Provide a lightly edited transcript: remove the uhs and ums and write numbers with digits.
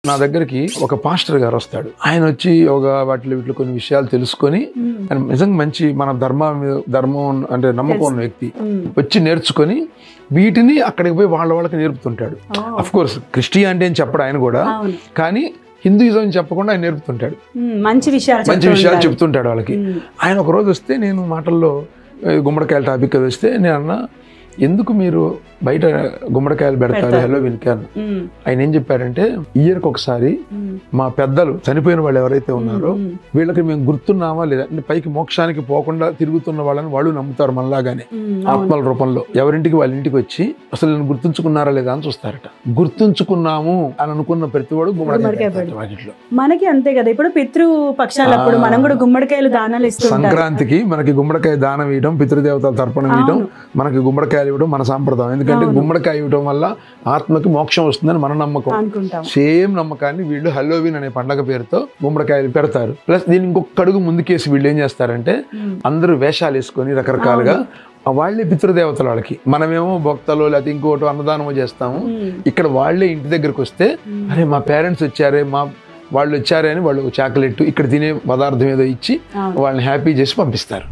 నా దగ్గరికి ఒక పాస్టర్ గారు వస్తాడు. ఆయన వచ్చి వీటిలో కొన్ని విషయాలు తెలుసుకొని ఆయన నిజంగా మంచి మన ధర్మం అంటే నమ్మకం ఉన్న వ్యక్తి వచ్చి నేర్చుకొని వీటిని అక్కడికి పోయి వాళ్ళకి నేర్పుతుంటాడు. అఫ్ కోర్స్ క్రిస్టియానిటీ అని చెప్పడు ఆయన కూడా, కానీ హిందూయిజం చెప్పకుండా ఆయన నేర్పుతుంటాడు. మంచి విషయాలు చెప్తుంటాడు వాళ్ళకి. ఆయన ఒక రోజు వస్తే నేను మాటల్లో గుమ్మడికాయల టాపిక్ వస్తే నేను అన్నా, ఎందుకు మీరు బయట గుమ్మడికాయలు పెడతారు హెలోవిన్కి అని. ఆయన ఏం చెప్పారంటే, ఇయర్కి ఒకసారి మా పెద్దలు చనిపోయిన వాళ్ళు ఎవరైతే ఉన్నారో వీళ్ళకి మేము గుర్తున్నామా లేదా, పైకి మోక్షానికి పోకుండా తిరుగుతున్న వాళ్ళని వాళ్ళు నమ్ముతారు మనలాగానే ఆత్మల రూపంలో. ఎవరింటికి వాళ్ళ ఇంటికి వచ్చి అసలు నేను గుర్తుంచుకున్నారా లేదా అని చూస్తారట. గుర్తుంచుకున్నాము అని అనుకున్న ప్రతివాడు గుమ్మడికాయ వాకిట్లో. మనకి అంతే కదా, ఇప్పుడు పితృపక్షాలప్పుడు మనం కూడా గుమ్మడికాయలు దానాలు ఇస్తాం. సంక్రాంతికి మనకి గుమ్మడికాయ దానం ఇవ్వడం, పితృదేవతల తర్పణం ఇవ్వడం, మనకి గుమ్మడికాయలు ఇవ్వడం మన సాంప్రదాయం. ఎందుకంటే గుమ్మడికాయ ఇవ్వడం వల్ల ఆత్మకి మోక్షం వస్తుందని మన నమ్మకం. సేమ్ నమ్మకాన్ని వీళ్ళు హలోవిన్ అనే పండగ పేరుతో గుమ్మడికాయలు పెడతారు. ప్లస్ దీన్ని ఇంకొక అడుగు ముందుకేసి వీళ్ళు ఏం చేస్తారంటే, అందరూ వేషాలు వేసుకొని రకరకాలుగా వాళ్ళే పితృదేవతలు వాళ్ళకి. మనమేమో భక్తలు లేకపోతే ఇంకోటి అన్నదానమో చేస్తాము. ఇక్కడ వాళ్ళే ఇంటి దగ్గరకు వస్తే, అరే మా పేరెంట్స్ వచ్చారే, వాళ్ళు వచ్చారే అని వాళ్ళు చాక్లెట్ ఇక్కడ తినే పదార్థం ఏదో ఇచ్చి వాళ్ళని హ్యాపీ చేసి పంపిస్తారు.